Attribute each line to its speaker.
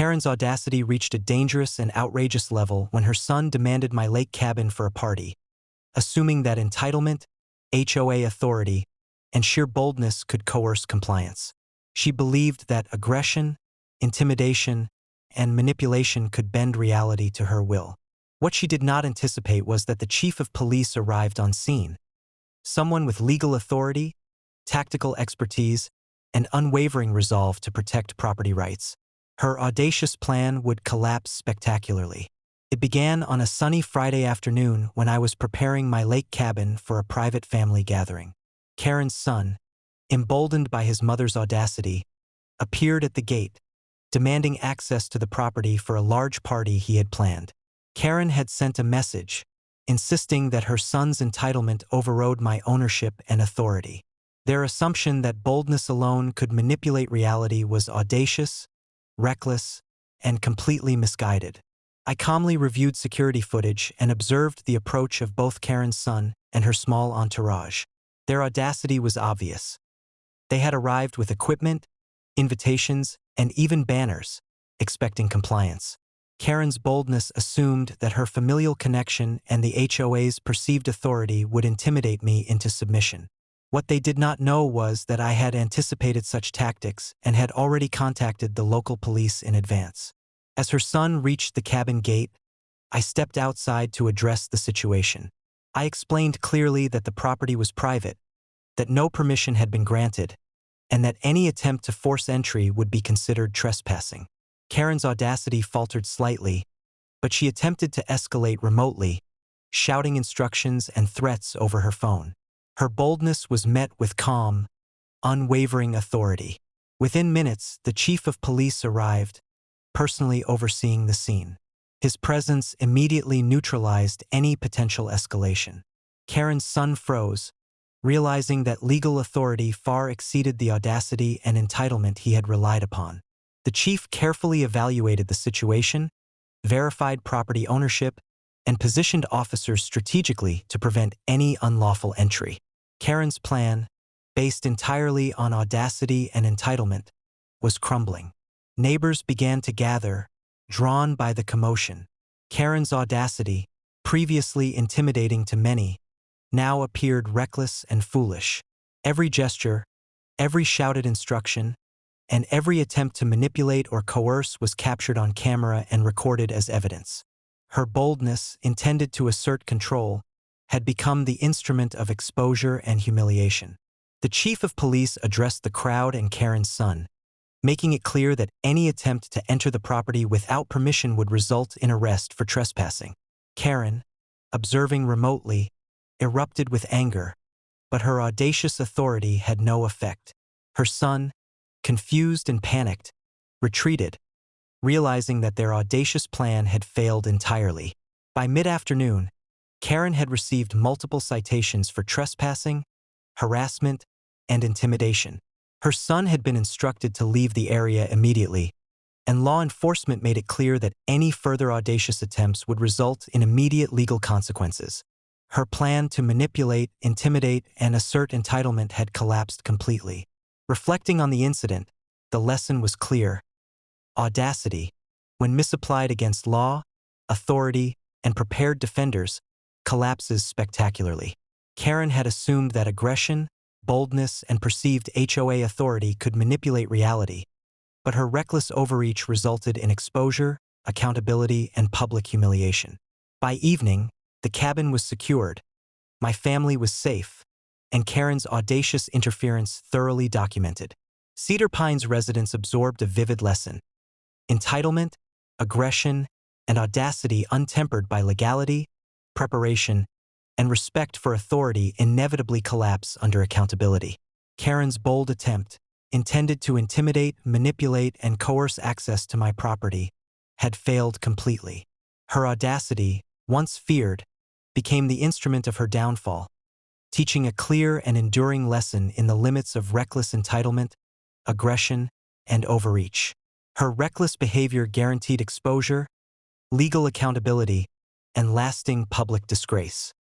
Speaker 1: Karen's audacity reached a dangerous and outrageous level when her son demanded my lake cabin for a party, assuming that entitlement, HOA authority, and sheer boldness could coerce compliance. She believed that aggression, intimidation, and manipulation could bend reality to her will. What she did not anticipate was that the chief of police arrived on scene, someone with legal authority, tactical expertise, and unwavering resolve to protect property rights. Her audacious plan would collapse spectacularly. It began on a sunny Friday afternoon when I was preparing my lake cabin for a private family gathering. Karen's son, emboldened by his mother's audacity, appeared at the gate, demanding access to the property for a large party he had planned. Karen had sent a message, insisting that her son's entitlement overrode my ownership and authority. Their assumption that boldness alone could manipulate reality was audacious, reckless, and completely misguided. I calmly reviewed security footage and observed the approach of both Karen's son and her small entourage. Their audacity was obvious. They had arrived with equipment, invitations, and even banners, expecting compliance. Karen's boldness assumed that her familial connection and the HOA's perceived authority would intimidate me into submission. What they did not know was that I had anticipated such tactics and had already contacted the local police in advance. As her son reached the cabin gate, I stepped outside to address the situation. I explained clearly that the property was private, that no permission had been granted, and that any attempt to force entry would be considered trespassing. Karen's audacity faltered slightly, but she attempted to escalate remotely, shouting instructions and threats over her phone. Her boldness was met with calm, unwavering authority. Within minutes, the chief of police arrived, personally overseeing the scene. His presence immediately neutralized any potential escalation. Karen's son froze, realizing that legal authority far exceeded the audacity and entitlement he had relied upon. The chief carefully evaluated the situation, verified property ownership, and positioned officers strategically to prevent any unlawful entry. Karen's plan, based entirely on audacity and entitlement, was crumbling. Neighbors began to gather, drawn by the commotion. Karen's audacity, previously intimidating to many, now appeared reckless and foolish. Every gesture, every shouted instruction, and every attempt to manipulate or coerce was captured on camera and recorded as evidence. Her boldness, intended to assert control, had become the instrument of exposure and humiliation. The chief of police addressed the crowd and Karen's son, making it clear that any attempt to enter the property without permission would result in arrest for trespassing. Karen, observing remotely, erupted with anger, but her audacious authority had no effect. Her son, confused and panicked, retreated, realizing that their audacious plan had failed entirely. By mid-afternoon, Karen had received multiple citations for trespassing, harassment, and intimidation. Her son had been instructed to leave the area immediately, and law enforcement made it clear that any further audacious attempts would result in immediate legal consequences. Her plan to manipulate, intimidate, and assert entitlement had collapsed completely. Reflecting on the incident, the lesson was clear. Audacity, when misapplied against law, authority, and prepared defenders, collapses spectacularly. Karen had assumed that aggression, boldness, and perceived HOA authority could manipulate reality, but her reckless overreach resulted in exposure, accountability, and public humiliation. By evening, the cabin was secured, my family was safe, and Karen's audacious interference thoroughly documented. Cedar Pines residents absorbed a vivid lesson. Entitlement, aggression, and audacity untempered by legality, preparation, and respect for authority inevitably collapse under accountability. Karen's bold attempt, intended to intimidate, manipulate, and coerce access to my property, had failed completely. Her audacity, once feared, became the instrument of her downfall, teaching a clear and enduring lesson in the limits of reckless entitlement, aggression, and overreach. Her reckless behavior guaranteed exposure, legal accountability, and lasting public disgrace.